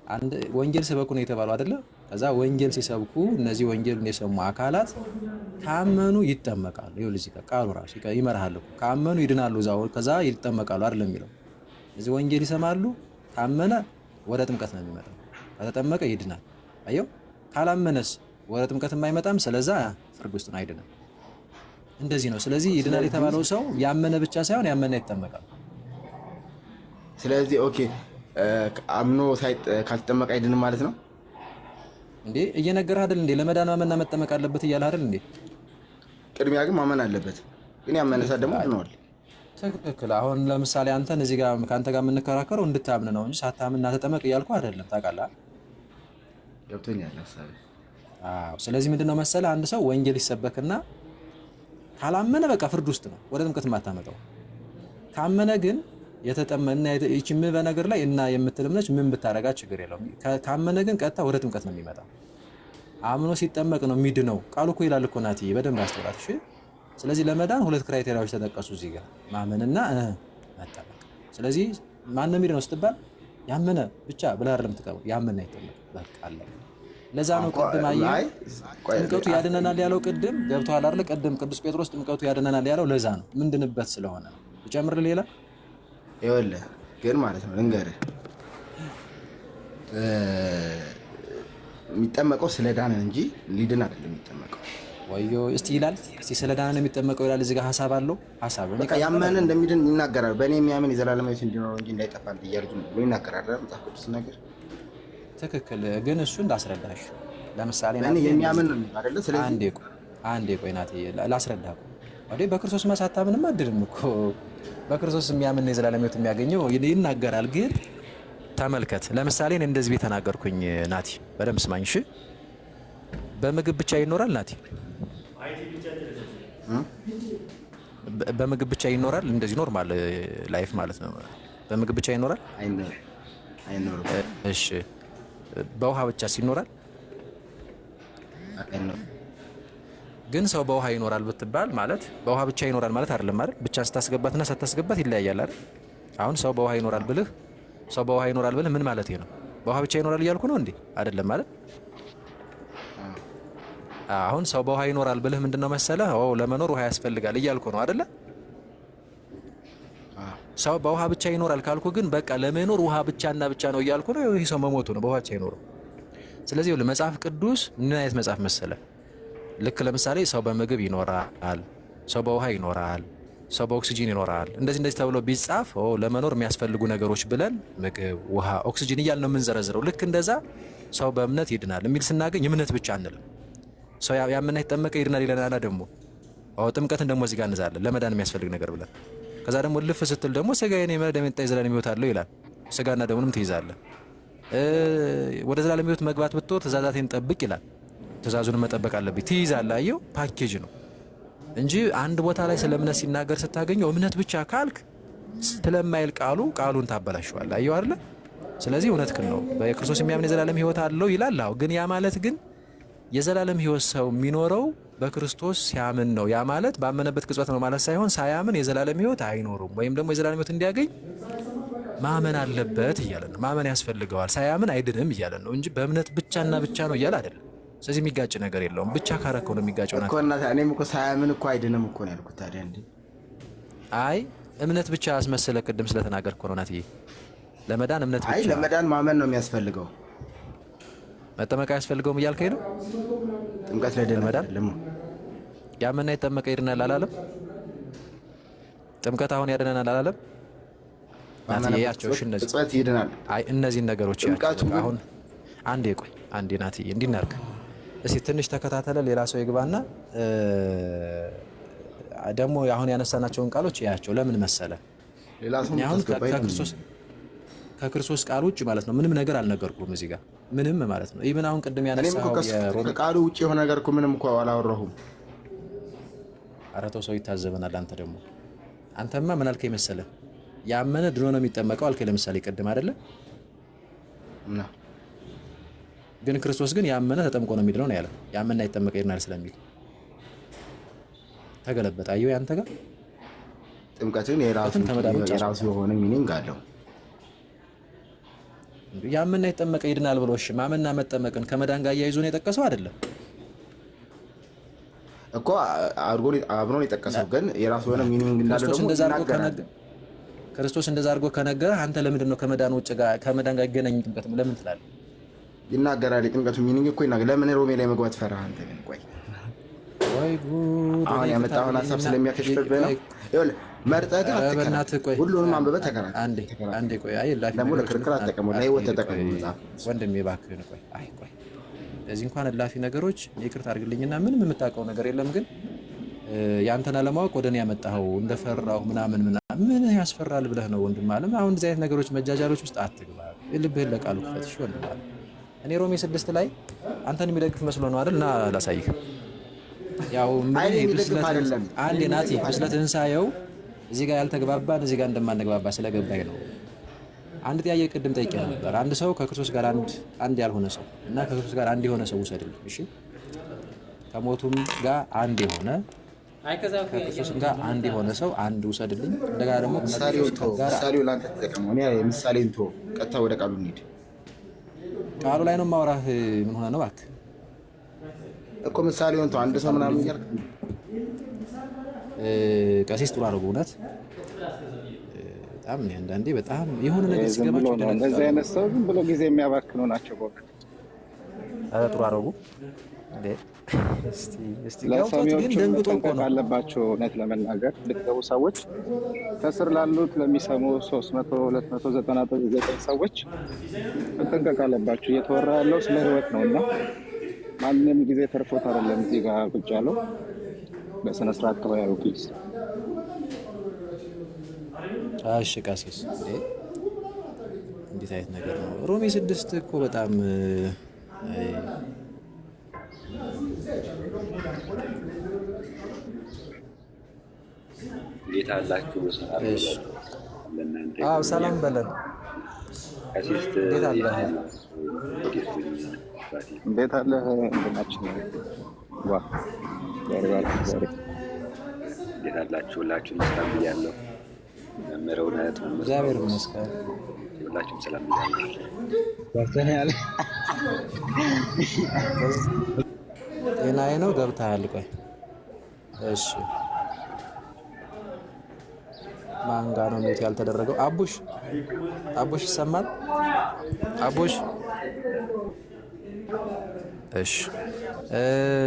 አንድ ወንጌል ስበኩ ነው የተባለው አይደለ? ከዛ ወንጌል ሲሰብኩ እነዚህ ወንጌልን የሰሙ አካላት ካመኑ ይጠመቃሉ። ይኸውልህ እዚህ ጋር ቃሉ ራሱ ይመርሃል እኮ ካመኑ ይድናሉ። እዛው ከዛ ይጠመቃሉ አይደለም የሚለው። እዚህ ወንጌል ይሰማሉ፣ ካመነ ወደ ጥምቀት ነው የሚመጣው። ከተጠመቀ ይድናል። አየው። ካላመነስ ወደ ጥምቀት የማይመጣም፣ ስለዛ ፍርድ ውስጥ ነው፣ አይድንም። እንደዚህ ነው። ስለዚህ ይድናል የተባለው ሰው ያመነ ብቻ ሳይሆን ያመነ ይጠመቃል። ስለዚህ ኦኬ አምኖ ካልተጠመቀ አይድንም ማለት ነው እንዴ? እየነገርህ አይደል እንዴ? ለመዳን ማመንና መጠመቅ አለበት እያለህ አይደል እንዴ? ቅድሚያ ግን ማመን አለበት። ግን ያመነ ሰው ደግሞ ድኗል። ትክክል። አሁን ለምሳሌ አንተን እዚህ ጋር ከአንተ ጋር የምንከራከረው እንድታምን ነው እንጂ ሳታምንና ተጠመቅ እያልኩ አይደለም። ታውቃለህ? ገብቶኛል ሀሳቤ። አዎ። ስለዚህ ምንድነው መሰለህ አንድ ሰው ወንጌል ይሰበክና ካላመነ በቃ ፍርድ ውስጥ ነው፣ ወደ ጥምቀት የማታመጣው። ካመነ ግን የተጠመና እቺ ምን በነገር ላይ እና የምትልም ነች፣ ምን ብታረጋት ችግር የለውም። ካመነ ግን ቀጥታ ወደ ጥምቀት ነው የሚመጣው። አምኖ ሲጠመቅ ነው የሚድነው። ቃሉ እኮ ይላል እኮ ናቲ፣ በደንብ አስተውላት እሺ። ስለዚህ ለመዳን ሁለት ክራይቴሪያዎች ተጠቀሱ እዚህ ጋር፣ ማመንና መጠመቅ። ስለዚህ ማን ነው የሚድነው ስትባል ያመነ ብቻ ብለህ አይደለም ትቀበል፣ ያመነ ይጠመቅ በቃ አለ። ለዛ ነው ቅድም አየህ ጥምቀቱ ያድነናል ያለው። ቅድም ገብቶሃል አይደል? ቅድም ቅዱስ ጴጥሮስ ጥምቀቱ ያድነናል ያለው ለዛ ነው፣ ምንድንበት ስለሆነ ነው። ልጨምር ሌላ ይኸውልህ ግን ማለት ነው ልንገርህ፣ የሚጠመቀው ስለ ዳነን እንጂ ሊድን አይደለም የሚጠመቀው። ወዮ እስቲ ይላል፣ እስቲ ስለ ዳነን የሚጠመቀው ይላል። እዚህ ጋር ሐሳብ አለው። ሐሳብ በቃ ያመነ እንደሚድን ይናገራል። በእኔ የሚያምን የዘላለም ሕይወት እንዲኖረው እንጂ እንዳይጠፋ እያለ ብሎ ይናገራል መጽሐፍ ቅዱስ ነገር። ትክክል። ግን እሱ እንዳስረዳሽ ለምሳሌ እኔ የሚያምን አይደለ? ስለዚህ አንዴ ቆይ ናቴ ላስረዳህ። ወዴ በክርስቶስ ማሳታምንም አድርም እኮ በክርስቶስ የሚያምን የዘላለም ሕይወት የሚያገኘው ይናገራል። ግን ተመልከት፣ ለምሳሌ እኔ እንደዚህ ቤት ተናገርኩኝ። ናቲ በደምብ ስማኝ እሺ። በምግብ ብቻ ይኖራል ናቲ? በምግብ ብቻ ይኖራል? እንደዚህ ኖርማል ላይፍ ማለት ነው። በምግብ ብቻ ይኖራል? አይኖርም። እሺ በውሃ ብቻ ይኖራል? ግን ሰው በውሃ ይኖራል ብትባል ማለት በውሃ ብቻ ይኖራል ማለት አይደለም አይደል? ብቻ ስታስገባትና ሳታስገባት ይለያያል አይደል? አሁን ሰው በውሃ ይኖራል ብልህ ምን ማለት ነው? በውሃ ብቻ ይኖራል እያልኩ ነው እንዴ? አይደለም ማለት። አሁን ሰው በውሃ ይኖራል ብልህ ምንድነው መሰለህ? ለመኖር ውሃ ያስፈልጋል እያልኩ ነው አይደለ? ሰው በውሃ ብቻ ይኖራል ካልኩ ግን በቃ ለመኖር ውሃ ብቻና ብቻ ነው እያልኩ ነው። ይሄ ሰው መሞቱ ነው፣ በውሃ ብቻ አይኖርም። ስለዚህ መጽሐፍ ቅዱስ ምን አይነት መጽሐፍ መሰለህ? ልክ ለምሳሌ ሰው በምግብ ይኖራል፣ ሰው በውሃ ይኖራል፣ ሰው በኦክሲጂን ይኖራል፣ እንደዚህ ተብሎ ቢጻፍ ለመኖር የሚያስፈልጉ ነገሮች ብለን ምግብ፣ ውሃ፣ ኦክሲጂን እያልን ነው የምንዘረዝረው። ልክ እንደዛ ሰው በእምነት ይድናል የሚል ስናገኝ እምነት ብቻ አንልም። ሰው ያመነ የተጠመቀ ይድናል ይለናል። ደግሞ ጥምቀትን ደግሞ እዚህ ጋር እንዛለን ለመዳን የሚያስፈልግ ነገር ብለን። ከዛ ደግሞ ልፍ ስትል ደግሞ ስጋዬን የመረደም የዘላለም ሕይወት አለው ይላል። ስጋና ደሙንም ትይዛለህ። ወደ ዘላለም ሕይወት መግባት ብትወር ትእዛዛቴን ጠብቅ ይላል። ትእዛዙን መጠበቅ አለብኝ ትይዛለህ። አየው ፓኬጅ ነው እንጂ አንድ ቦታ ላይ ስለ እምነት ሲናገር ስታገኘው እምነት ብቻ ካልክ ስለማይል ቃሉን ታበላሽዋለህ። አየው አይደለ? ስለዚህ እውነትህን ነው። በክርስቶስ የሚያምን የዘላለም ሕይወት አለው ይላል። አዎ ግን ያ ማለት ግን የዘላለም ሕይወት ሰው የሚኖረው በክርስቶስ ሲያምን ነው። ያ ማለት ባመነበት ቅጽበት ነው ማለት ሳይሆን ሳያምን የዘላለም ሕይወት አይኖርም። ወይም ደግሞ የዘላለም ሕይወት እንዲያገኝ ማመን አለበት እያለን ነው። ማመን ያስፈልገዋል። ሳያምን አይድንም እያለን ነው እንጂ በእምነት ብቻና ብቻ ነው እያለ አይደለም። ስለዚህ የሚጋጭ ነገር የለውም። ብቻ ካረከው ነው የሚጋጨው ነገር እኮ። እና እኔም እኮ ሳያምን እኮ አይድንም እኮ ነው ያልኩት። ታዲያ እንዴ? አይ እምነት ብቻ አስመስለ ቅድም ስለተናገርኩ ነው ናትዬ። ለመዳን እምነት ብቻ። አይ ለመዳን ማመን ነው የሚያስፈልገው። መጠመቅ አያስፈልገውም እያልከኝ ነው? ጥምቀት ለመዳን አይደለም። ያመነ የተጠመቀ ይድናል አላለም? ጥምቀት አሁን ያድነናል አላለም? ናትዬ ያቸው እሺ፣ እነዚህ ጥምቀት ይድናል። አይ እነዚህን ነገሮች ያቸው አሁን አንዴ ቆይ አንዴ ናትዬ እንዲናርክ እስቲ ትንሽ ተከታተለ። ሌላ ሰው ይግባና ደግሞ አሁን ያነሳናቸውን ቃሎች ያቸው። ለምን መሰለ ሌላ ሰው አሁን ከክርስቶስ ቃል ውጭ ማለት ነው ምንም ነገር አልነገርኩም እዚህ ጋር ምንም ማለት ነው። ኢቭን አሁን ቅድም ያነሳው ከቃሉ ውጭ የሆነ ነገር እኮ ምንም እኮ አላወራሁም። ኧረ ተው ሰው ይታዘበናል። አንተ ደግሞ አንተማ ምን አልከኝ መሰለ? ያመነ ድኖ ነው የሚጠመቀው አልከኝ። ለምሳሌ ቅድም አይደለ እና ግን ክርስቶስ ግን ያመነ ተጠምቆ ነው የሚድነው ነው ያለው። ያመነ አይጠመቀ ይድናል ስለሚል ተገለበጠ። አየሁ ያንተ ጋር ጥምቀትን የራሱ የሆነ ሚኒንግ አለው። ያመነ የተጠመቀ ይድናል ብሎ እሺ ማመንና መጠመቅን ከመዳን ጋር አያይዞ ነው የጠቀሰው አይደለም እኮ አብሮ ነው የጠቀሰው። ግን የራሱ የሆነ ሚኒንግ እንዳለው ደግሞ ይናገራል። ክርስቶስ እንደዛ አድርጎ ከነገረህ አንተ ለምንድን ነው ከመዳን ጋር ይገናኝ ጥምቀት ለምን ትላለህ? ይናገራል። የጥምቀቱ ሚኒንግ እኮ ይናገራል። ለምን ሮሜ ላይ መግባት ፈራህ አንተ? ግን ቆይ ወይ ጉድ! አሁን ያመጣውን ሀሳብ ስለሚያከሽፍብህ ነው። ይኸውልህ መርጠህ ግን አትከራከር። ሁሉንም አንብበህ ተከራከር። አንዴ ቆይ። አይ ደግሞ ለክርክር አትጠቀመው፣ ለህይወት ተጠቀመው። መጽሐፍ ወንድሜ እባክህን ቆይ። አይ ቆይ እዚህ እንኳን እላፊ ነገሮች ይቅርታ አድርግልኝና ምንም የምታውቀው ነገር የለም። ግን ያንተን አለማወቅ ወደ እኔ ያመጣኸው እንደፈራሁ ምናምን ምን ያስፈራል ብለህ ነው ወንድም አለም። አሁን እንደዚህ አይነት ነገሮች መጃጃሎች ውስጥ አትግባ። ልብህን ለቃሉ ክፈት። እሺ ወንድም አለም። እኔ ሮሜ 6 ላይ አንተን የሚደግፍ መስሎ ነው አይደል? ና ላሳይህ። ያው አንዴ ናቲ ብስለትህን ሳየው እዚህ ጋር ያልተግባባን እዚህ ጋር እንደማንግባባ ስለገባኝ ነው። አንድ ጥያቄ ቅድም ጠይቄ ነበር። አንድ ሰው ከክርስቶስ ጋር አንድ ያልሆነ ሰው እና ከክርስቶስ ጋር አንድ የሆነ ሰው ውሰድልኝ። እሺ ከሞቱም ጋር አንድ የሆነ ከክርስቶስም ጋር አንድ የሆነ ሰው አንድ ውሰድልኝ። እንደገና ደግሞ ምሳሌው ላንተ ተጠቀመው። እኔ ምሳሌን ተወው፣ ቀጥታ ወደ ቃሉ እንሂድ። ቃሉ ላይ ነው ማውራህ። ምን ሆነ ነው እባክህ እኮ ምሳሌውን ተወው። አንድ ሰው ምናምን እያልክ ቀሲስ ጥሩ አደረጉ። እውነት በጣም አንዳንዴ በጣም የሆነ ነገር ሲገባቸው እንደዚህ አይነት ሰው ዝም ብሎ ጊዜ የሚያባክኑ ናቸው። በእውነት ጥሩ አደረጉ። እስቲ ለሰሚዎቹ መጠንቀቅ አለባቸው። እውነት ለመናገር ልትገቡ ሰዎች ከስር ላሉት ለሚሰሙ 300 299 ሰዎች መጠንቀቅ አለባቸው። እየተወራ ያለው ስለ ህይወት ነው እና ማንም ጊዜ ተርፎት አይደለም እዚህ ጋር ቁጭ ያለው። በስነ ስርዓት ተወያዩ ፕሊዝ። እሺ ቀሲስ እንዴት አይነት ነገር ነው? ሮሜ 6 እኮ በጣም እንዴት አላችሁ? ሰላም በለን። እንዴት አለህ? እንደናችን ዋ እንዴት አላችሁ? ሁላችሁም ሰላም ብያለሁ። መምህር እውነት እግዚአብሔር ይመስገን። ሁላችሁም ሰላም ብያለሁ። ጤናዬ ነው። ገብተሃል? ቆይ እሺ ማን ጋር ነው ሚት ያልተደረገው? አቡሽ ይሰማል? አቡሽ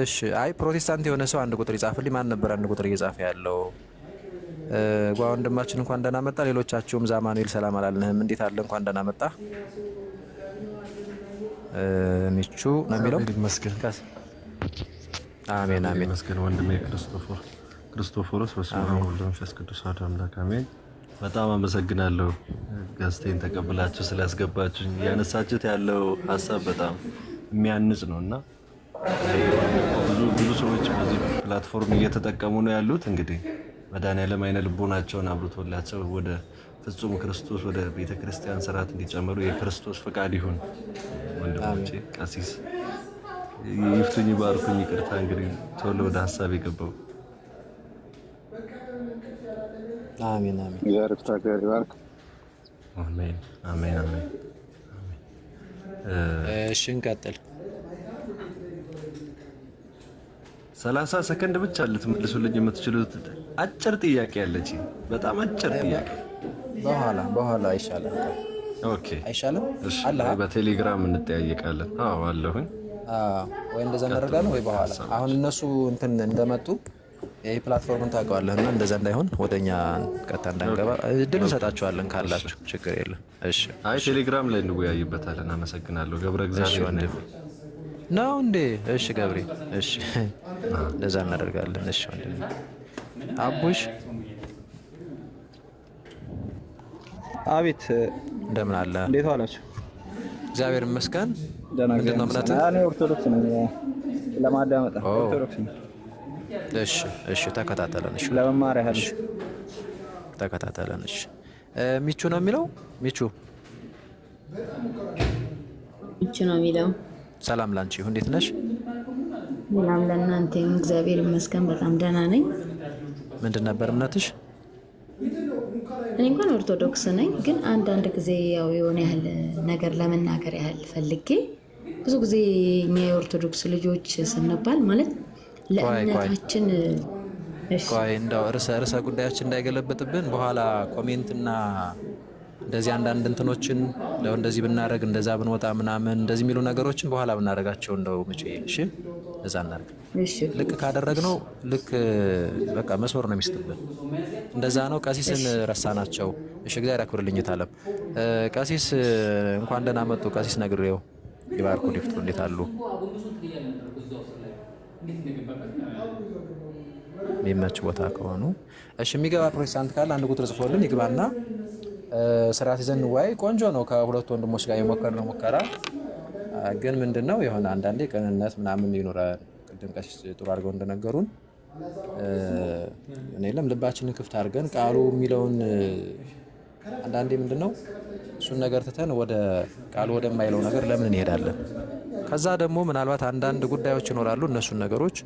እሺ አይ ፕሮቴስታንት የሆነ ሰው አንድ ቁጥር ይጻፍልኝ። ማን ነበር አንድ ቁጥር እየጻፈ ያለው? ወንድማችን እንኳን ደህና መጣ። ሌሎቻችሁም ዛማኑኤል ሰላም አላልንህም። እንዴት አለ? እንኳን ደህና መጣ። ሚቹ ነው የሚለው። አሜን አሜን። መስገን ወንድሜ ክርስቶፎሮስ በስመ አብ ወወልድ ወመንፈስ ቅዱስ አሐዱ አምላክ አሜን። በጣም አመሰግናለሁ ጋዜጤን ተቀብላችሁ ስላስገባችሁኝ። ያነሳችሁት ያለው ሀሳብ በጣም የሚያንጽ ነው እና ብዙ ሰዎች በዚህ ፕላትፎርም እየተጠቀሙ ነው ያሉት። እንግዲህ መድኃኒዓለም አይነ ልቦናቸውን አብርቶላቸው ወደ ፍጹም ክርስቶስ ወደ ቤተክርስቲያን ስርዓት እንዲጨምሩ የክርስቶስ ፈቃድ ይሁን። ወንድሞቼ ቀሲስ ይፍቱኝ፣ ባርኩኝ። ይቅርታ እንግዲህ ቶሎ ወደ ሀሳብ የገባው። አሜን አሜን። እግዚአብሔር ይባርክ። አሜን አሜን አሜን። እሺ እንቀጥል። 30 ሰከንድ ብቻ ልትመልሱልኝ የምትችሉት አጭር ጥያቄ አለች። በጣም አጭር ጥያቄ። በኋላ አይሻልም? ኦኬ አይሻልም? እሺ በቴሌግራም እንጠያየቃለን። አዎ አለሁኝ። ወይ እንደዛ እናደርጋለን ወይ በኋላ። አሁን እነሱ እንትን እንደመጡ ይሄ ፕላትፎርምን ታውቀዋለህና እንደዛ እንዳይሆን ወደኛ ቀጥታ እንዳንገባ እድል እንሰጣቸዋለን ካላችሁ ችግር የለም። እሺ አይ ቴሌግራም ላይ እንወያይበታለን። አመሰግናለሁ። ገብረ እግዚአብሔር ነው እንዴ? እሺ ገብሬ፣ እሺ እንደዛ እናደርጋለን። እሺ ወንድም አቡሽ፣ አቤት፣ እንደምን አለ? እንዴት ዋላችሁ? እግዚአብሔር ይመስገን። ምንድን ነው እምነትህ? እኔ ኦርቶዶክስ ነኝ። ለማዳመጥ ኦርቶዶክስ ነኝ። እሺ ተከታተለን። እሺ ለመማር ያህል ተከታተለን። እሺ ሚቹ ነው የሚለው። ሚቹ ነው የሚለው። ሰላም ላንቺ ይሁን። እንዴት ነሽ? ሰላም ለእናንተ ይሁን። እግዚአብሔር ይመስገን በጣም ደህና ነኝ። ምንድን ነበር እምነትሽ? እኔ እንኳን ኦርቶዶክስ ነኝ፣ ግን አንዳንድ ጊዜ ያው የሆነ ያህል ነገር ለመናገር ያህል ፈልጌ ብዙ ጊዜ እኛ የኦርቶዶክስ ልጆች ስንባል ማለት ለእምነታችን ቆይ እንደው ርዕሰ ጉዳያችን እንዳይገለበጥብን በኋላ ኮሜንትና እንደዚህ አንዳንድ እንትኖችን እንደው እንደዚህ ብናረግ እንደዛ ብንወጣ ምናምን እንደዚህ የሚሉ ነገሮችን በኋላ ብናረጋቸው እንደው መቼ እሺ፣ እዛ እናርግ። ልክ ካደረግነው ልክ በቃ መስመር ነው የሚስትብን። እንደዛ ነው። ቀሲስን ረሳናቸው። እሺ፣ እግዚአብሔር ያክብርልኝ። ታለም ቀሲስ እንኳን ደህና መጡ። ቀሲስ ነግሬው ይባርኩ ዲፍቱ እንዴት አሉ? የሚመች ቦታ ከሆኑ እሺ። የሚገባ ፕሮቴስታንት ካለ አንድ ቁጥር ጽፎልን ይግባና ስርዓት ይዘን እንወያይ። ቆንጆ ነው። ከሁለት ወንድሞች ጋር የሞከርነው ሙከራ ግን ምንድነው የሆነ አንዳንዴ ቅንነት ምናምን ይኖራል። ቅድም ቀሲስ ጥሩ አድርገው እንደነገሩን እኔ ልባችንን ክፍት አድርገን ቃሉ የሚለውን አንዳንዴ ምንድነው እሱን ነገር ትተን ወደ ቃሉ ወደማይለው ነገር ለምን እንሄዳለን? ከዛ ደግሞ ምናልባት አንዳንድ ጉዳዮች ይኖራሉ። እነሱን ነገሮች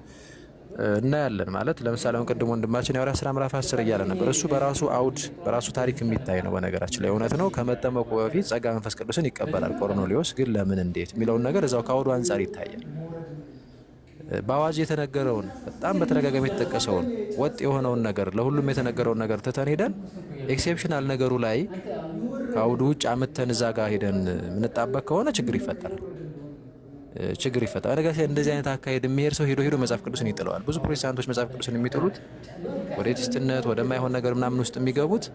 እናያለን። ማለት ለምሳሌ አሁን ቅድም ወንድማችን የሐዋርያት ሥራ ምዕራፍ 10 እያለ ነበር። እሱ በራሱ አውድ በራሱ ታሪክ የሚታይ ነው። በነገራችን ላይ እውነት ነው። ከመጠመቁ በፊት ጸጋ መንፈስ ቅዱስን ይቀበላል ቆርኔሌዎስ። ግን ለምን እንዴት የሚለውን ነገር እዛው ከአውዱ አንጻር ይታያል። በአዋጅ የተነገረውን በጣም በተደጋጋሚ የተጠቀሰውን ወጥ የሆነውን ነገር ለሁሉም የተነገረውን ነገር ትተን ሄደን ኤክሴፕሽናል ነገሩ ላይ ከአውዱ ውጭ አምተን እዛ ጋር ሄደን ምንጣበቅ ከሆነ ችግር ይፈጠራል። ነገር እንደዚህ አይነት አካሄድ የሚሄድ ሰው ሄዶ መጽሐፍ ቅዱስን ይጥለዋል። ብዙ ፕሮቴስታንቶች መጽሐፍ ቅዱስን የሚጥሉት ወደ ኤቲስትነት ወደማይሆን ነገር ምናምን ውስጥ የሚገቡት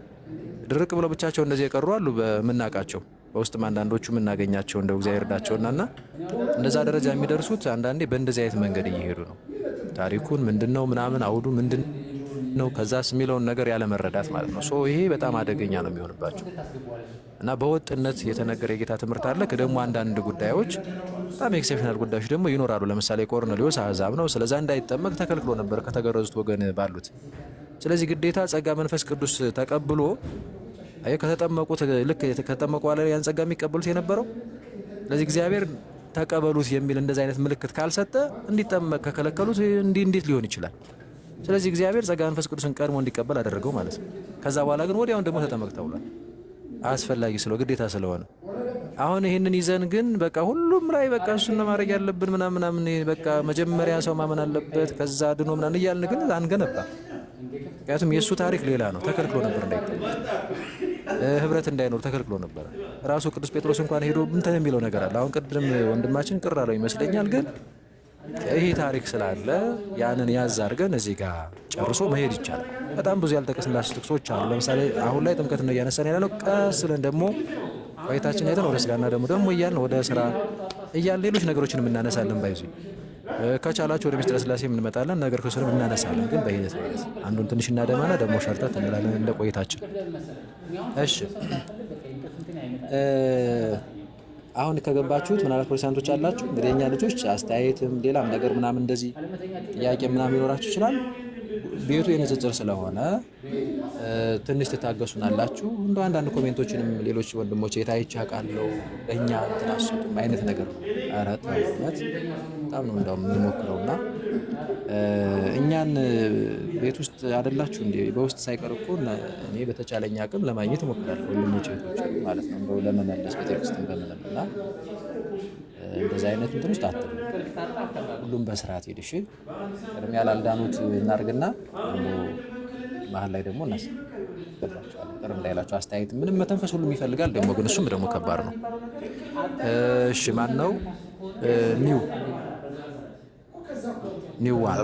ድርቅ ብለው ብቻቸው እንደዚህ የቀሩ አሉ። በምናውቃቸው በውስጥም አንዳንዶቹ የምናገኛቸው እንደው እግዚአብሔር ይርዳቸውና እንደዛ ደረጃ የሚደርሱት አንዳንዴ በእንደዚህ አይነት መንገድ እየሄዱ ነው። ታሪኩን ምንድነው ምናምን አውዱ ምንድነው ከዛስ የሚለውን ነገር ያለ መረዳት ማለት ነው። ይሄ በጣም አደገኛ ነው የሚሆንባቸው እና በወጥነት የተነገረ የጌታ ትምህርት አለ። ደግሞ አንዳንድ ጉዳዮች በጣም ኤክሴፕሽናል ጉዳዮች ደግሞ ይኖራሉ። ለምሳሌ ቆርኔሌዎስ አሕዛብ ነው። ስለዛ እንዳይጠመቅ ተከልክሎ ነበር ከተገረዙት ወገን ባሉት። ስለዚህ ግዴታ ጸጋ መንፈስ ቅዱስ ተቀብሎ ከተጠመቁት ልክ ከተጠመቁ በኋላ ያን ጸጋ የሚቀበሉት የነበረው። ስለዚህ እግዚአብሔር ተቀበሉት የሚል እንደዚህ አይነት ምልክት ካልሰጠ እንዲጠመቅ ከከለከሉት እንዴት ሊሆን ይችላል? ስለዚህ እግዚአብሔር ጸጋ መንፈስ ቅዱስን ቀድሞ እንዲቀበል አደረገው ማለት ነው። ከዛ በኋላ ግን ወዲያውን ደግሞ ተጠመቅ ተብሏል። አስፈላጊ ግዴታ ስለሆነ አሁን ይሄንን ይዘን ግን በቃ ሁሉም ላይ በቃ እሱን ማድረግ ያለብን ምናምን በቃ መጀመሪያ ሰው ማመን አለበት ከዛ ድኖ ምናምን እያልን ግን አንገነባ። ምክንያቱም የእሱ ታሪክ ሌላ ነው። ተከልክሎ ነበር እንዳይጠመቅ፣ ህብረት እንዳይኖር ተከልክሎ ነበር። ራሱ ቅዱስ ጴጥሮስ እንኳን ሄዶ እንትን የሚለው ነገር አለ። አሁን ቅድም ወንድማችን ቅር አለው ይመስለኛል። ግን ይሄ ታሪክ ስላለ ያንን ያዝ አድርገን እዚህ ጋር ጨርሶ መሄድ ይቻላል። በጣም ብዙ ያልጠቀስንላቸው ጥቅሶች አሉ። ለምሳሌ አሁን ላይ ጥምቀት ነው እያነሳን ያለነው። ቀስ ብለን ደግሞ ቆይታችን አይተን ወደ ስጋና ደግሞ እያልን ወደ ስራ እያልን ሌሎች ነገሮችን የምናነሳለን። ባይዙ ከቻላችሁ ወደ ምስጢረ ሥላሴ የምንመጣለን። ነገር ክርስቶስንም እናነሳለን። ግን በሂደት አንዱን ትንሽ እናደማና ደግሞ ሸርተት እንላለን እንደ ቆይታችን። እሺ አሁን ከገባችሁት ምናልባት ፕሮቴስታንቶች አላችሁ እንግዲህ የኛ ልጆች አስተያየትም ሌላም ነገር ምናምን እንደዚህ ጥያቄ ምናምን ሊኖራችሁ ይችላል። ቤቱ የንጽጽር ስለሆነ ትንሽ ትታገሱናላችሁ። እንደ አንዳንድ ኮሜንቶችንም ሌሎች ወንድሞች የታይቻ ቃለው ለእኛ እንትን አስጡም አይነት ነገር ነው። ኧረ እውነት በጣም ነው እንደውም የምንሞክረውና እኛን ቤት ውስጥ አይደላችሁ እንዴ? በውስጥ ሳይቀር እኮ እኔ በተቻለኝ አቅም ለማግኘት እሞክራለሁ ወንድሞች እህቶች ማለት ነው እንደው ለመመለስ ቤተክርስቲያን በመለምና እንደዚህ አይነት እንትን ውስጥ አትሉ። ሁሉም በስርዓት ሄድ። እሺ ቅድሚያ ላልዳኑት እናርግና መሀል ላይ ደግሞ እናስገባቸዋለን። ቅር እንዳይላቸው አስተያየት ምንም መተንፈስ ሁሉም ይፈልጋል። ደግሞ ግን እሱም ደግሞ ከባድ ነው። እሺ ማን ነው? ኒው ዋን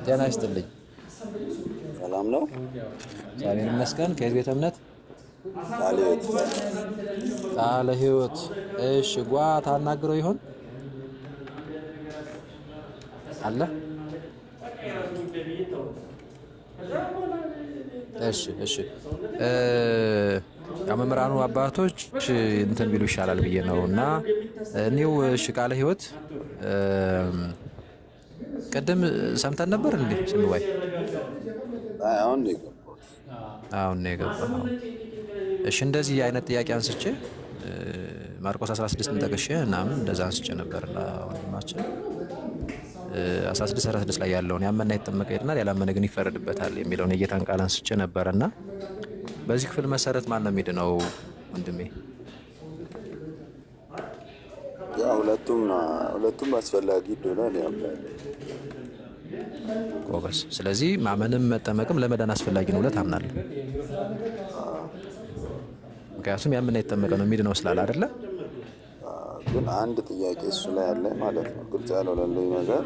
ጤና ይስጥልኝ። ሰላም ነው? እግዚአብሔር ይመስገን። ከየት ቤተ እምነት? ቃለ ሕይወት። እሺ ጓ ታናግረው ይሆን አለ? እሺ መምህራኑ አባቶች እንትን ቢሉ ይሻላል ብዬ ነው። እና እኔው ቃለ ሕይወት ቅድም ሰምተን ነበር እንዴ ስንዋይ? አሁን ነው የገባው። እሺ እንደዚህ አይነት ጥያቄ አንስቼ ማርቆስ 16 ጠቅሼ ምናምን እንደዛ አንስቼ ነበር ለወንድማችን። 16 ላይ ያለውን ያመነ የተጠመቀ ይድናል፣ ያላመነ ግን ይፈረድበታል የሚለውን የጌታን ቃል አንስቼ ነበረና በዚህ ክፍል መሰረት ማን ነው የሚድነው ወንድሜ? ያ ሁለቱም አስፈላጊ እንደሆነ ያምናል ጎበዝ። ስለዚህ ማመንም መጠመቅም ለመዳን አስፈላጊ ነው ብለህ ታምናለህ? ምክንያቱም ያመነ የተጠመቀ ነው የሚድነው ስላለ አይደለ? ግን አንድ ጥያቄ እሱ ላይ ያለ ማለት ነው፣ ግልጽ ያልሆነልኝ ነገር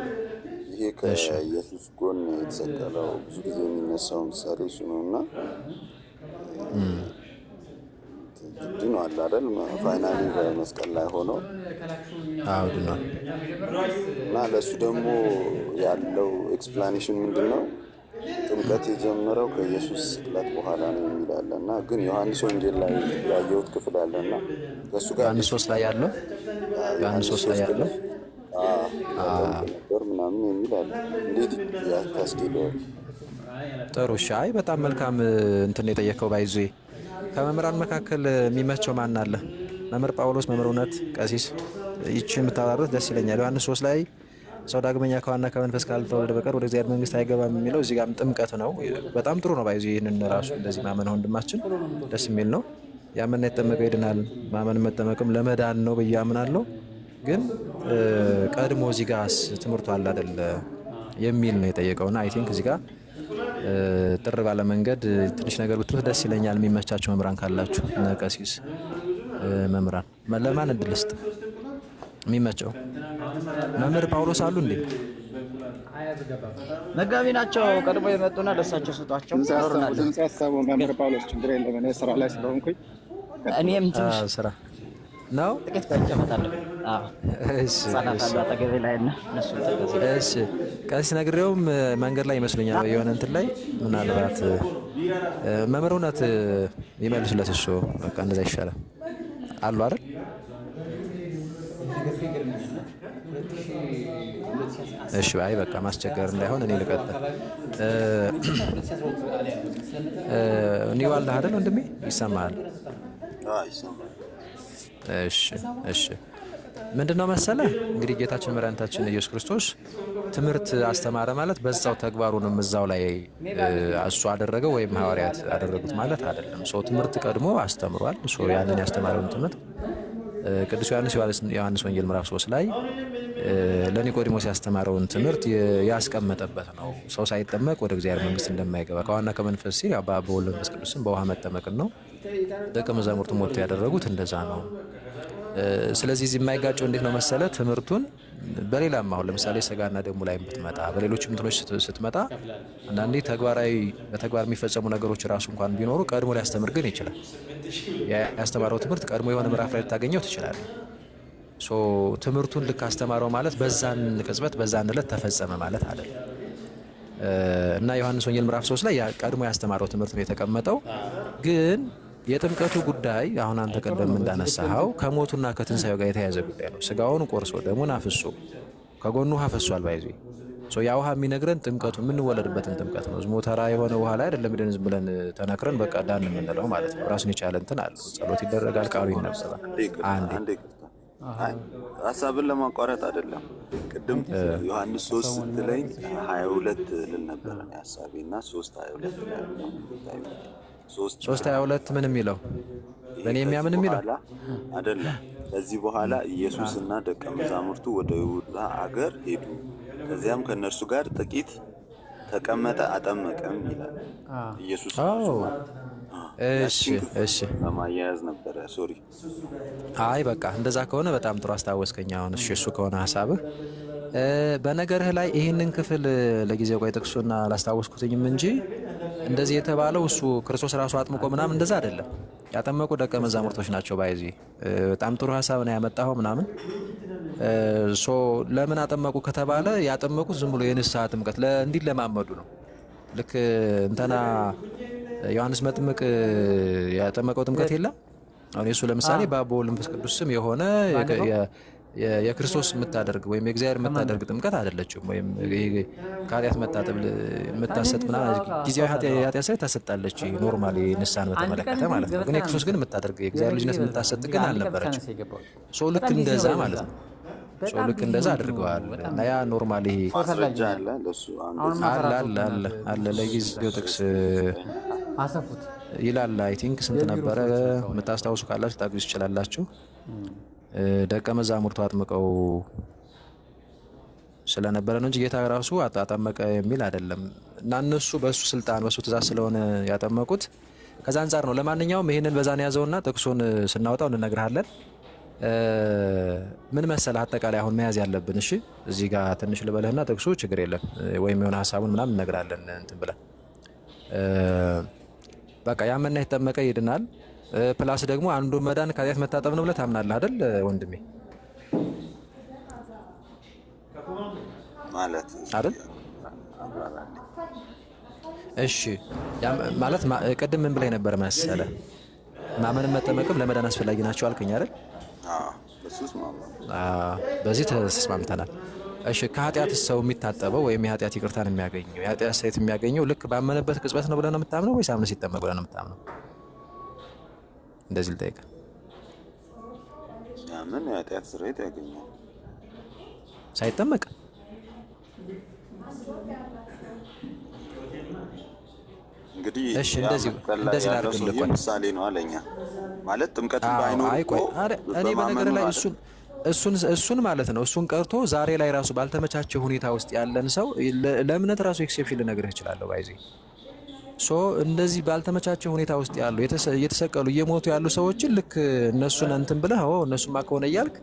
ይሄ ከኢየሱስ ጎን የተሰቀለው ብዙ ጊዜ የሚነሳው ምሳሌ እሱ ነው እና ድኗል አይደል? ፋይናሊ በመስቀል ላይ ሆኖ ድኗል። እና ለእሱ ደግሞ ያለው ኤክስፕላኔሽን ምንድን ነው? ጥምቀት የጀመረው ከኢየሱስ ስቅለት በኋላ ነው የሚላለ እና ግን ዮሐንስ ወንጌል ላይ ያየሁት ክፍል አለ እና ከእሱ ጋር ዮሐንስ 3 ላይ ያለው ነበር ምናምን የሚል አለ። እንዴት ያስኬደዋል? ጥሩ እሺ። አይ በጣም መልካም እንትን የጠየቀው ባይዞ ከመምህራን መካከል የሚመቸው ማን አለ? መምህር ጳውሎስ፣ መምህር እውነት፣ ቀሲስ ይችን የምታወራሩት ደስ ይለኛል። ዮሐንስ 3 ላይ ሰው ዳግመኛ ከዋና ከመንፈስ ካልተወለደ በቀር ወደ እግዚአብሔር መንግስት አይገባም የሚለው እዚህ ጋርም ጥምቀት ነው። በጣም ጥሩ ነው። ባይዞ ይህንን ራሱ እንደዚህ ማመን ወንድማችን ደስ የሚል ነው። ያመነ የተጠመቀ ይድናል፣ ማመን መጠመቅም ለመዳን ነው ብዬ አምናለሁ። ግን ቀድሞ እዚህ ጋር ትምህርቱ አለ አይደለ የሚል ነው የጠየቀውና አይ ቲንክ እዚህ ጋር ጥር ባለ መንገድ ትንሽ ነገር ብትሉት ደስ ይለኛል። የሚመቻቸው መምህራን ካላችሁ እነ ቀሲስ መምህራን ለማን እድል ስጥ? የሚመቸው መምህር ጳውሎስ አሉ እንዴ? መጋቢ ናቸው ቀድሞ የመጡና ለሳቸው ስጧቸው። ድምጽ ያሰቡ መምህር ጳውሎስ ችግር የለም። እኔ ስራ ላይ ስለሆንኩኝ እኔም ትንሽ ስራ ነው ጥቂት ባይጨመጣለሁ። እሺ ቀሲስ ነግሬውም መንገድ ላይ ይመስሉኛል የሆነ እንትን ላይ ምናልባት መምህር እውነት ይመልሱለት። እሱ በቃ እንደዛ ይሻላል አሉ አይደል? እሺ አይ በቃ ማስቸገር እንዳይሆን እኔ ልቀጥል። እኔ ዋልዳ አይደል ወንድሜ? ይሰማሃል? እሺ ምንድነው መሰለህ እንግዲህ ጌታችን መድኃኒታችን ኢየሱስ ክርስቶስ ትምህርት አስተማረ ማለት በዛው ተግባሩንም እዛው ላይ እሱ አደረገው ወይም ሐዋርያት አደረጉት ማለት አይደለም። ሰው ትምህርት ቀድሞ አስተምሯል። ሰው ያንን ያስተማረውን ትምህርት ቅዱስ ዮሐንስ ወንጌል ምዕራፍ 3 ላይ ለኒቆዲሞስ ያስተማረውን ትምህርት ያስቀመጠበት ነው። ሰው ሳይጠመቅ ወደ እግዚአብሔር መንግስት እንደማይገባ ከዋና ከመንፈስ ሲል በአብ በወልድ በመንፈስ ቅዱስም በውሃ መጠመቅን ነው ደቀ መዛሙርቱ ሞት ያደረጉት እንደዛ ነው። ስለዚህ እዚህ የማይጋጨው እንዴት ነው መሰለ ትምህርቱን በሌላም አሁን ለምሳሌ ስጋና ደሙ ላይ ብትመጣ በሌሎችም እንትኖች ስትመጣ አንዳንዴ በተግባር የሚፈጸሙ ነገሮች ራሱ እንኳን ቢኖሩ ቀድሞ ሊያስተምር ግን ይችላል። ያስተማረው ትምህርት ቀድሞ የሆነ ምዕራፍ ላይ ልታገኘው ትችላለህ። ትምህርቱን ልክ አስተማረው ማለት በዛን ቅጽበት በዛን ዕለት ተፈጸመ ማለት አይደለም። እና ዮሐንስ ወንጌል ምዕራፍ 3 ላይ ቀድሞ ያስተማረው ትምህርት ነው የተቀመጠው። ግን የጥምቀቱ ጉዳይ አሁን አንተ ቀደም እንዳነሳኸው ከሞቱና ከትንሳኤው ጋር የተያያዘ ጉዳይ ነው። ስጋውን ቆርሶ ደሙን አፍሶ ከጎኑ ውሃ ፈሷል። ባይዚ ያ ውሃ የሚነግረን ጥምቀቱ የምንወለድበትን ጥምቀት ነው። ዝም ተራ የሆነ ውሃ ላይ አይደለም ሄደን ዝም ብለን ተነክረን በቃ ዳን የምንለው ማለት ነው። ራሱን የቻለ እንትን አለው። ጸሎት ይደረጋል፣ ቃሉ ይነበባል። አንዴ ሀሳብን ለማቋረጥ አይደለም። ቅድም ዮሐንስ 3 ስትለኝ 22 ልል ነበረ ሀሳቤ እና 3:22 3:22 ምን የሚለው በእኔ የሚያምን የሚለው አይደለም። ከዚህ በኋላ ኢየሱስና ደቀ መዛሙርቱ ወደ ይሁዳ አገር ሄዱ፣ ከዚያም ከእነርሱ ጋር ጥቂት ተቀመጠ፣ አጠመቀም ይላል ኢየሱስ። እሺ ለማያያዝ ነበረ። ሶሪ። አይ በቃ እንደዛ ከሆነ በጣም ጥሩ አስታወስከኝ። አሁን እሱ ከሆነ ሀሳብህ በነገርህ ላይ ይህንን ክፍል ለጊዜው ቆይ ጥቅሱና አላስታወስኩትኝም እንጂ እንደዚህ የተባለው እሱ ክርስቶስ ራሱ አጥምቆ ምናምን እንደዛ አይደለም። ያጠመቁ ደቀ መዛሙርቶች ናቸው። ባይዚ በጣም ጥሩ ሀሳብ ነው ያመጣኸው ምናምን። ለምን አጠመቁ ከተባለ ያጠመቁት ዝም ብሎ የንስሐ ጥምቀት እንዲለማመዱ ነው። ልክ እንትና ዮሐንስ መጥምቅ ያጠመቀው ጥምቀት የለም። አሁን የሱ ለምሳሌ በአብ በወልድ በመንፈስ ቅዱስ ስም የሆነ የክርስቶስ የምታደርግ ወይም የእግዚአብሔር የምታደርግ ጥምቀት አይደለችም። ወይም ከኃጢአት መታጠብ የምታሰጥ ምናምን ጊዜያዊ ኃጢአት ሳይ ታሰጣለች፣ ኖርማሊ ንስሐን በተመለከተ ማለት ነው። ግን የክርስቶስ ግን የምታደርግ የእግዚአብሔር ልጅነት የምታሰጥ ግን አልነበረችም። ልክ እንደዛ ማለት ነው። ልክ እንደዛ አድርገዋል እና ያ ኖርማሊ ማስረጃ አለ ለሱ አለ ለጊዜው ጥቅስ አሰፉት ይላል። አይ ቲንክ ስንት ነበረ የምታስታውሱ ካላችሁ ታግዙ ትችላላችሁ። ደቀ መዛሙርቱ አጥምቀው ስለነበረ ነው እንጂ ጌታ ራሱ አጠመቀ የሚል አይደለም። እና እነሱ በሱ ስልጣን በሱ ትእዛዝ ስለሆነ ያጠመቁት ከዛ አንፃር ነው። ለማንኛውም ይሄንን በዛን ያዘውና ጥቅሱን ስናወጣው እንነግርሃለን። ምን መሰለህ አጠቃላይ አሁን መያዝ ያለብን እሺ፣ እዚህ ጋር ትንሽ ልበልህና ጥቅሱ ችግር የለም ወይም የሆነ ሀሳቡን ምናምን እነግራለን እንትን ብለን በቃ ያመና የተጠመቀ ይድናል። ፕላስ ደግሞ አንዱ መዳን ከኃጢአት መታጠብ ነው ብለህ ታምናለህ አይደል ወንድሜ? ማለት አይደል? እሺ ማለት ቅድም ምን ብለህ ነበር መሰለህ? ማመንም መጠመቅም ለመዳን አስፈላጊ ናቸው አልከኝ አይደል? በዚህ ተስማምተናል። እሺ ከኃጢአት ሰው የሚታጠበው ወይም የኃጢአት ይቅርታን የሚያገኘው የኃጢአት ስርየት የሚያገኘው ልክ ባመነበት ቅጽበት ነው ብለህ ነው የምታምነው ወይስ አምነህ ሲጠመቅ ብለህ ነው የምታምነው? እንደዚህ ልጠይቅህ። ሲያምን የኃጢአት ስርየት ያገኛል ሳይጠመቅ? እንግዲህ እሺ እንደዚህ ላድርግልህ። ቆይ ምሳሌ ነው አለኛ ማለት ጥምቀትን ባይኖር እኮ እኔ በነገር ላይ እሱን ማለት ነው እሱን ቀርቶ ዛሬ ላይ ራሱ ባልተመቻቸ ሁኔታ ውስጥ ያለን ሰው ለእምነት ራሱ ኤክሴፕሽን ልነግርህ እችላለሁ። ባይዚ ሶ እንደዚህ ባልተመቻቸ ሁኔታ ውስጥ ያሉ እየተሰቀሉ እየሞቱ ያሉ ሰዎችን ልክ እነሱን እንትን ብለህ እነሱማ ከሆነ እያልክ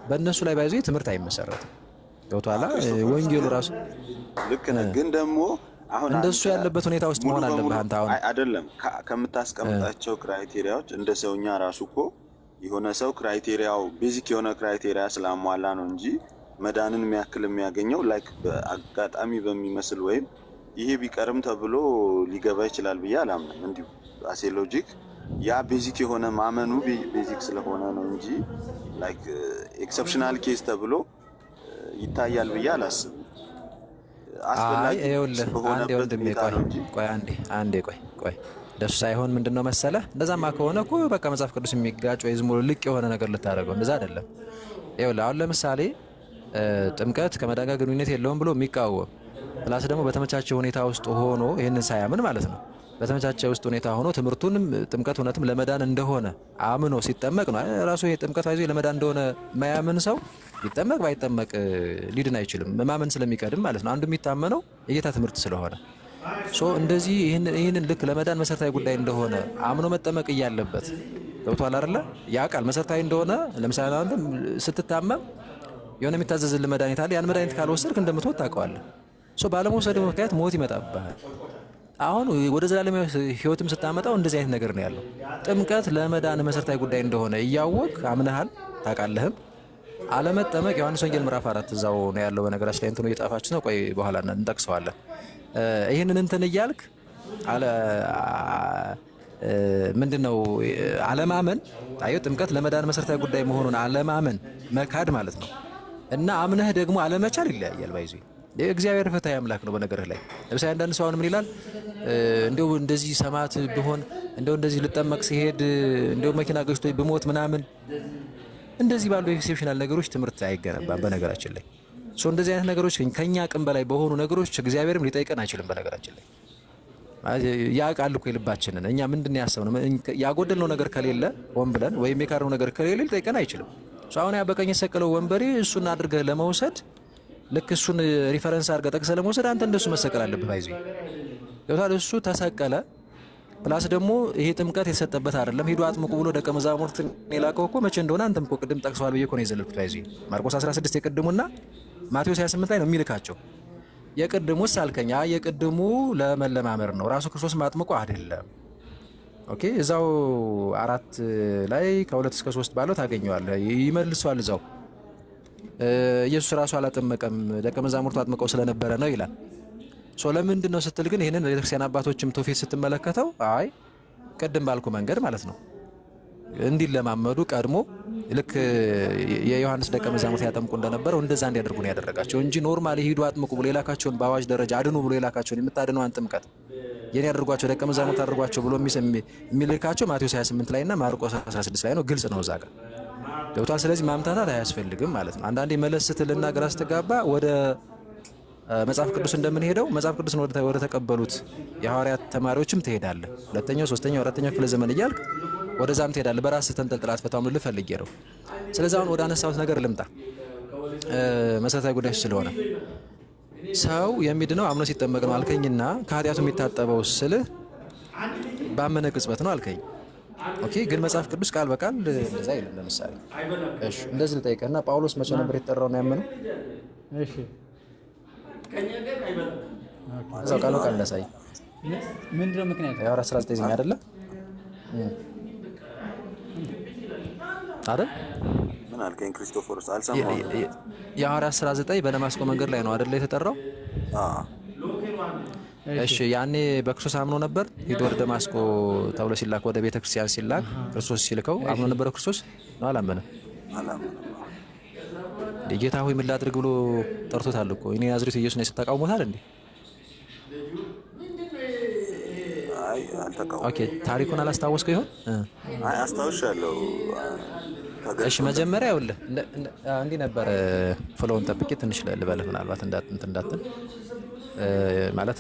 በእነሱ ላይ ባይዚ ትምህርት አይመሰረትም። ገብቶሃል? ወንጌሉ ራሱ ልክ ነህ። ግን ደግሞ አሁን እንደሱ ያለበት ሁኔታ ውስጥ መሆን አለብህ አንተ። አሁን አይደለም ከምታስቀምጣቸው ክራይቴሪያዎች እንደ ሰውኛ ራሱ እኮ የሆነ ሰው ክራይቴሪያው ቤዚክ የሆነ ክራይቴሪያ ስላሟላ ነው እንጂ መዳንን የሚያክል የሚያገኘው ላይክ በአጋጣሚ በሚመስል ወይም ይሄ ቢቀርም ተብሎ ሊገባ ይችላል ብዬ አላምንም። እንዲሁ አሴ ሎጂክ ያ ቤዚክ የሆነ ማመኑ ቤዚክ ስለሆነ ነው እንጂ ላይክ ኤክሰፕሽናል ኬስ ተብሎ ይታያል ብዬ አላስብም። አይ ይኸውልህ አንዴ ወንድሜ ቆይ ደሱ ሳይሆን ምንድነው መሰለህ፣ እንደዛማ ከሆነ እኮ በቃ መጽሐፍ ቅዱስ የሚጋጭ ወይ ዝም ብሎ ልቅ የሆነ ነገር ልታደርገው እንደዛ አይደለም። ይኸውልህ አሁን ለምሳሌ ጥምቀት ከመዳን ጋር ግንኙነት የለውም ብሎ የሚቃወም ፕላስ ደግሞ በተመቻቸ ሁኔታ ውስጥ ሆኖ ይህንን ሳያምን ማለት ነው በተመቻቸ ውስጥ ሁኔታ ሆኖ ትምህርቱንም ጥምቀት እውነትም ለመዳን እንደሆነ አምኖ ሲጠመቅ ነው ራሱ ይሄ ጥምቀት ይዞ ለመዳን እንደሆነ ማያምን ሰው ሊጠመቅ ባይጠመቅ ሊድን አይችልም። ማመን ስለሚቀድም ማለት ነው። አንዱ የሚታመነው የጌታ ትምህርት ስለሆነ እንደዚህ ይህንን ልክ ለመዳን መሰረታዊ ጉዳይ እንደሆነ አምኖ መጠመቅ እያለበት ገብቶሃል አይደለ? ያ ቃል መሰረታዊ እንደሆነ ለምሳሌ አንተ ስትታመም የሆነ የሚታዘዝልህ መድኃኒት አለ። ያን መድኃኒት ካልወሰድክ እንደምትሞት ታውቀዋለህ። ባለመውሰድ ምክንያት ሞት ይመጣብሃል። አሁን ወደ ዘላለማዊ ሕይወትም ስታመጣው እንደዚህ አይነት ነገር ነው ያለው። ጥምቀት ለመዳን መሰረታዊ ጉዳይ እንደሆነ እያወቅ አምነሃል ታውቃለህም። አለመጠመቅ ዮሐንስ ወንጌል ምዕራፍ 4 እዛው ነው ያለው። በነገራችን ላይ እንትኑ እየጻፋችሁ ነው። ቆይ በኋላ እንጠቅሰዋለን። ይህንን እንትን እያልክ ምንድነው አለማመን። አየው ጥምቀት ለመዳን መሰረታዊ ጉዳይ መሆኑን አለማመን መካድ ማለት ነው። እና አምነህ ደግሞ አለመቻል ይለያያል። ባይዙ እግዚአብሔር ፍትሐዊ አምላክ ነው። በነገርህ ላይ ለምሳሌ አንዳንድ ሰው አሁን ምን ይላል? እንደው እንደዚህ ሰማዕት ብሆን እንደው እንደዚህ ልጠመቅ ሲሄድ እንደው መኪና ገጭቶ ብሞት ምናምን እንደዚህ ባሉ ኤክሴፕሽናል ነገሮች ትምህርት አይገነባም። በነገራችን ላይ እንደዚህ አይነት ነገሮች ከኛ አቅም በላይ በሆኑ ነገሮች እግዚአብሔርም ሊጠይቀን አይችልም። በነገራችን ላይ ያውቃል እኮ የልባችንን እኛ ምንድን ያሰብነው ያጎደልነው ነገር ከሌለ ሆን ብለን ወይም የካርነው ነገር ከሌለ ሊጠይቀን አይችልም። አሁን ያ በቀኝ የሰቀለው ወንበሬ እሱን አድርገህ ለመውሰድ ልክ እሱን ሪፈረንስ አድርገህ ጠቅሰህ ለመውሰድ አንተ እንደሱ መሰቀል አለብህ። ባይዙ ገብቷል? እሱ ተሰቀለ። ፕላስ ደግሞ ይሄ ጥምቀት የተሰጠበት አይደለም። ሂዱ አጥምቁ ብሎ ደቀ መዛሙርት የላከው እኮ መቼ እንደሆነ አንተም እኮ ቅድም ጠቅሰዋል ብዬ እኮ ነው የዘለልኩት። ባይዙ ማርቆስ 16 የቅድሙና ማቴዎስ 28 ላይ ነው የሚልካቸው። የቅድሙስ አልከኛ የቅድሙ ለመለማመር ነው። ራሱ ክርስቶስ ማጥምቁ አይደለም። ኦኬ እዛው 4 ላይ ከ2 እስከ 3 ባለው ታገኘዋለህ። ይመልሷል እዛው ኢየሱስ ራሱ አላጠመቀም ደቀ መዛሙርቱ አጥምቀው ስለነበረ ነው ይላል። ለምንድን ነው ስትል ግን ይህንን ቤተክርስቲያን አባቶችም ትውፊት ስትመለከተው አይ ቅድም ባልኩ መንገድ ማለት ነው እንዲለማመዱ ቀድሞ ልክ የዮሐንስ ደቀ መዛሙርት ያጠምቁ እንደነበረው እንደዛ እንዲያደርጉ ነው ያደረጋቸው እንጂ ኖርማሊ ሂዱ አጥምቁ ብሎ የላካቸውን በአዋጅ ደረጃ አድኑ ብሎ የላካቸውን የምታድነዋን ጥምቀት የኔ ያደርጓቸው ደቀ መዛሙርት አድርጓቸው ብሎ የሚልካቸው ማቴዎስ 28 ላይ እና ማርቆስ 16 ላይ ነው። ግልጽ ነው እዛ ጋር ገብቷል። ስለዚህ ማምታታት አያስፈልግም ማለት ነው። አንዳንዴ መለስ ስትልና ግራ ስትጋባ ወደ መጽሐፍ ቅዱስ እንደምንሄደው መጽሐፍ ቅዱስን ወደ ተቀበሉት የሐዋርያት ተማሪዎችም ትሄዳለህ። ሁለተኛው፣ ሶስተኛው፣ አራተኛው ክፍለ ዘመን እያልክ ወደዛም ትሄዳለህ። በራስህ ተንጠልጥላት ፈታው ምን ልፈልግ ነው። ስለዚህ አሁን ወደ አነሳሁት ነገር ልምጣ፣ መሰረታዊ ጉዳይ ስለሆነ ሰው የሚድነው አምኖ ሲጠመቅ ነው አልከኝና ከኃጢአቱ የሚታጠበው ስልህ ባመነ ቅጽበት ነው አልከኝ። ኦኬ፣ ግን መጽሐፍ ቅዱስ ቃል በቃል እንደዛ አይልም። ለምሳሌ እሺ፣ እንደዚህ ልጠይቅህና ጳውሎስ መቼ ነበር የተጠራው ነው ያመነው? እሺ፣ እዛው ቃል በቃል እንዳሳይ ምንድነው ምክንያቱ? ያው 19 አይደለ አይደል? ምን አልከኝ ክርስቶፎርስ? አልሰማሁም። የሐዋርያት 19 በደማስቆ መንገድ ላይ ነው አይደለ የተጠራው? እሺ፣ ያኔ በክርስቶስ አምኖ ነበር። ሄዶ ወደ ደማስቆ ተብሎ ሲላክ ወደ ቤተክርስቲያን ሲላክ ክርስቶስ ሲልከው አምኖ ነበር ክርስቶስ ነው? አላመነም። ጌታ ሆይ ምን ላድርግ ብሎ ጠርቶታል እኮ። እኔ ናዝሬቱ ኢየሱስ ነኝ ተቃውሞታል እንዴ? ኦኬ፣ ታሪኩን አላስታወስከው ይሆን? አይ አስታውሻለሁ። እሺ፣ መጀመሪያ ይኸውልህ እንዲህ ነበር። ፍሎውን ጠብቄ ትንሽ ልበልህ ምናልባት እንዳትል ማለት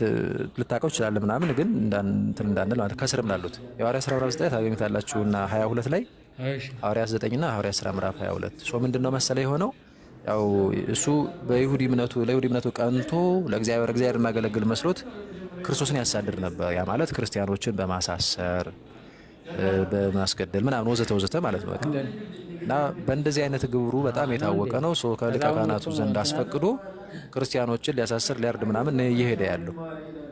ልታውቀው ትችላለህ ምናምን፣ ግን እንትን እንዳንል ማለት ከስርም ላሉት የሐዋርያት ሥራ ምዕራፍ 9 ታገኙታላችሁና 22 ላይ ሐዋርያት 9 እና ሐዋርያት ሥራ ምዕራፍ 22 ሶ ምንድነው መሰለ የሆነው ያው እሱ ለይሁዲ እምነቱ ቀንቶ ለእግዚአብሔር ማገለግል መስሎት ክርስቶስን ያሳድር ነበር። ያ ማለት ክርስቲያኖችን በማሳሰር በማስገደል ምናምን ወዘተ ማለት ነው። እና በእንደዚህ አይነት ግብሩ በጣም የታወቀ ነው። ሶ ከሊቀ ካህናቱ ዘንድ አስፈቅዶ ክርስቲያኖችን ሊያሳስር ሊያርድ ምናምን እየሄደ ያለው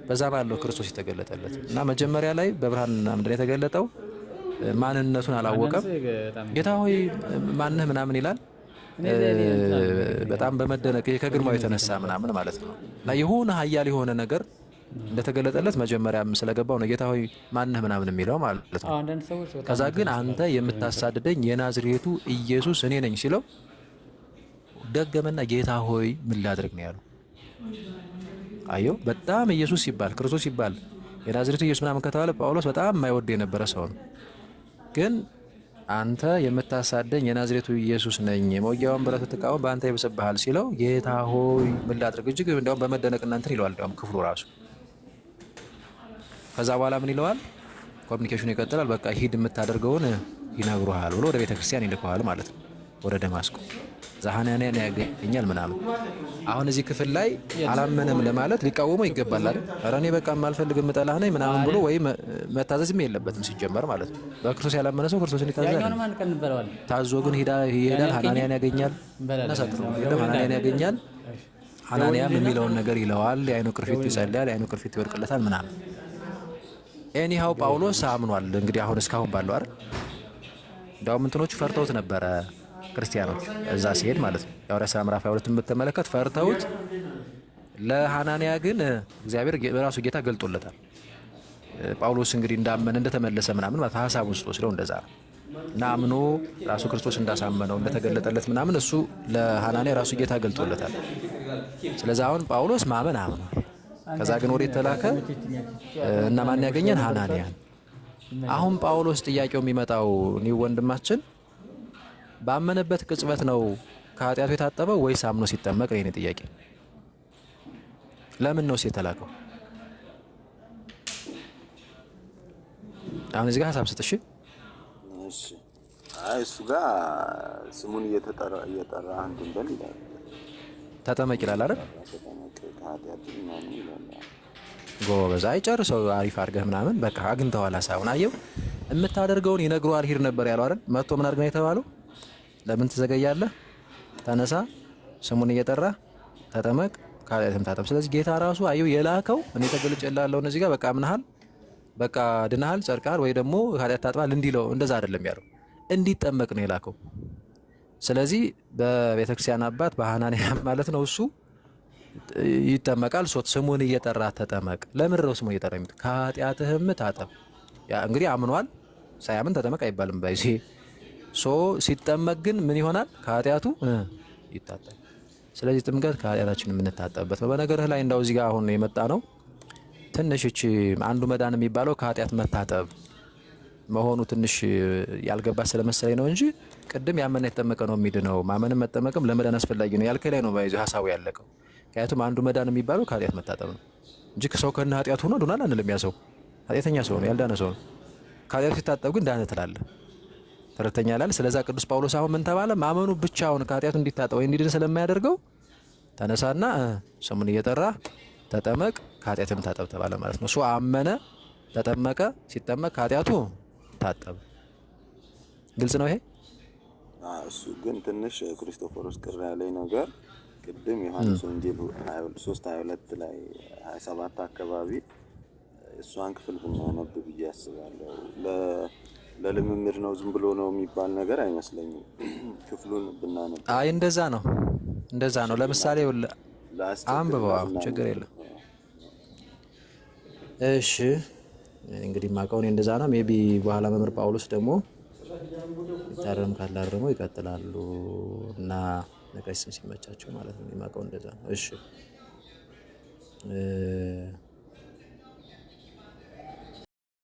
በዛ ባለው ክርስቶስ የተገለጠለት እና መጀመሪያ ላይ በብርሃን ምንድን የተገለጠው ማንነቱን አላወቀም። ጌታ ሆይ ማንህ ምናምን ይላል በጣም በመደነቅ ከግርማው የተነሳ ምናምን ማለት ነው። እና የሆነ ኃያል የሆነ ነገር እንደተገለጠለት መጀመሪያም ስለገባው ነው ጌታ ሆይ ማንህ ምናምን የሚለው ማለት ነው። ከዛ ግን አንተ የምታሳድደኝ የናዝሬቱ ኢየሱስ እኔ ነኝ ሲለው ደገመና ጌታ ሆይ ምን ላድርግ ነው ያለው። አየው፣ በጣም ኢየሱስ ሲባል ክርስቶስ ሲባል የናዝሬቱ ኢየሱስ ምናምን ከተባለ ጳውሎስ በጣም የማይወድ የነበረ ሰው ነው። ግን አንተ የምታሳደኝ የናዝሬቱ ኢየሱስ ነኝ፣ መውጊያውን ብረት ትቃወም በአንተ ይብስብሃል ሲለው ጌታ ሆይ ምን ላድርግ እጅግ እንደውም በመደነቅና እንትን ይለዋል። እንደውም ክፍሉ ራሱ ከዛ በኋላ ምን ይለዋል? ኮሚኒኬሽኑ ይቀጥላል። በቃ ሂድ የምታደርገውን ይነግሩሃል ብሎ ወደ ቤተክርስቲያን ይልከዋል ማለት ነው፣ ወደ ደማስቆ ዛሃናንያን ያገኛል ምናምን። አሁን እዚህ ክፍል ላይ አላመነም ለማለት ሊቃወመው ይገባል አይደል? ኧረ እኔ በቃ የማልፈልግ የምጠላህ ነኝ ምናምን ብሎ ወይ መታዘዝም የለበትም ሲጀመር ማለት ነው። በክርስቶስ ያላመነ ሰው ክርስቶስን ይታዘዛል። ታዞ ግን ይሄዳል፣ ሐናንያን ያገኛል። ነሳጥሩ ሐናንያን ያገኛል። ሐናንያም የሚለውን ነገር ይለዋል። የአይኑ ቅርፊት ይጸልያል፣ የአይኑ ቅርፊት ይወድቅለታል ምናምን። ኤኒሃው ጳውሎስ አምኗል። እንግዲህ አሁን እስካሁን ባለው አይደል? እንዳውም እንትኖቹ ፈርተውት ነበረ ክርስቲያኖች እዛ ሲሄድ ማለት ነው። የሐዋርያት ሥራ ምዕራፍ 22 የምትመለከት ፈርተውት፣ ለሐናንያ ግን እግዚአብሔር ራሱ ጌታ ገልጦለታል። ጳውሎስ እንግዲህ እንዳመነ እንደተመለሰ ምናምን ማለት ሐሳቡን ወስደው እንደዛ ነው እና አምኖ ራሱ ክርስቶስ እንዳሳመነው እንደተገለጠለት ምናምን እሱ ለሐናንያ ራሱ ጌታ ገልጦለታል። ስለዚህ አሁን ጳውሎስ ማመን አምኗል። ከዛ ግን ወዴት ተላከ እና ማን ያገኘን? ሐናንያን። አሁን ጳውሎስ ጥያቄው የሚመጣው እኒህ ወንድማችን ባመነበት ቅጽበት ነው ከኃጢአቱ የታጠበው ወይስ አምኖ ሲጠመቅ? ነው ጥያቄ። ለምን ነው የተላከው? አሁን እዚህ ጋር ሀሳብ ስጥ። እሺ አይ እሱ ጋር ስሙን እየጠራ አንዱን በል ይላል፣ ተጠመቅ ይላል አይደል? ጎበዝ፣ አይጨርሰው አሪፍ አድርገህ ምናምን በቃ አግኝተዋል ሀሳቡን። አየው የምታደርገውን ይነግረዋል። ሂድ ነበር ያለው አይደል? መጥቶ ምን አድርግ ነው የተባለው? ለምን ትዘገያለህ? ተነሳ፣ ስሙን እየጠራ ተጠመቅ፣ ከኃጢአትም ታጠብ። ስለዚህ ጌታ ራሱ አየው የላከው እኔ ተገልጬልሃለሁ እዚህ ጋር በቃ አምነሃል፣ በቃ ድነሃል፣ ጸድቀሃል፣ ወይ ደግሞ ኃጢአት ታጥባል እንዲለው እንደዛ አይደለም ያለው፣ እንዲጠመቅ ነው የላከው። ስለዚህ በቤተክርስቲያን አባት በሐናንያ ማለት ነው እሱ ይጠመቃል። ስሙን እየጠራ ተጠመቅ። ለምን ነው ስሙን እየጠራ የሚጠመቅ? ከኃጢአትህም ታጠብ። ያ እንግዲህ አምኗል። ሳያምን ተጠመቅ አይባልም። ባይዚ ሲጠመቅ ግን ምን ይሆናል? ከኃጢአቱ ይታጠብ። ስለዚህ ጥምቀት ከኃጢአታችን የምንታጠብበት ነው። በነገርህ ላይ እንዳው እዚህ ጋር አሁን የመጣ ነው ትንሽ እቺ አንዱ መዳን የሚባለው ከኃጢአት መታጠብ መሆኑ ትንሽ ያልገባ ስለመሰለኝ ነው እንጂ ቅድም ያመነ የተጠመቀ ነው የሚድነው። ማመንም መጠመቅም ለመዳን አስፈላጊ ነው ያልከኝ ላይ ነው ባይዘው ሐሳቡ ያለቀው። ምክንያቱም አንዱ መዳን የሚባለው ከኃጢአት መታጠብ ነው እንጂ ሰው ከነ ኃጢአቱ ሆኖ ዱናል አንልም። ያ ሰው ኃጢአተኛ ሰው ነው፣ ያልዳነ ሰው ነው። ከኃጢአቱ ሲታጠብ ግን ዳነ ትላለህ። ተረተኛ ላል። ስለዛ ቅዱስ ጳውሎስ አሁን ምን ተባለ? ማመኑ ብቻውን ከኃጢአቱ እንዲታጠብ ወይ እንዲድን ስለማያደርገው ተነሳና ስሙን እየጠራ ተጠመቅ ከኃጢአትም ታጠብ ተባለ ማለት ነው። እሱ አመነ፣ ተጠመቀ፣ ሲጠመቅ ከኃጢአቱ ታጠብ። ግልጽ ነው ይሄ። እሱ ግን ትንሽ ክርስቶፎሮስ ቅር ያለኝ ነገር ቅድም ዮሐንስ ወንጌል 3:22 ላይ 27 አካባቢ እሷን ክፍል ብናነብ ብዬ አስባለሁ። ለልምምድ ነው ዝም ብሎ ነው የሚባል ነገር አይመስለኝም። ክፍሉን ብናነብ እንደዛ ነው። ለምሳሌ አንብበው፣ ችግር የለም። እሺ እንግዲህ ማቀውን እንደዛ ነው። ሜቢ በኋላ መምህር ጳውሎስ ደግሞ ታረም ካላረመው ይቀጥላሉ እና ነቀስ ሲመቻቸው ማለት ነው። ማቀው እንደዛ ነው። እሺ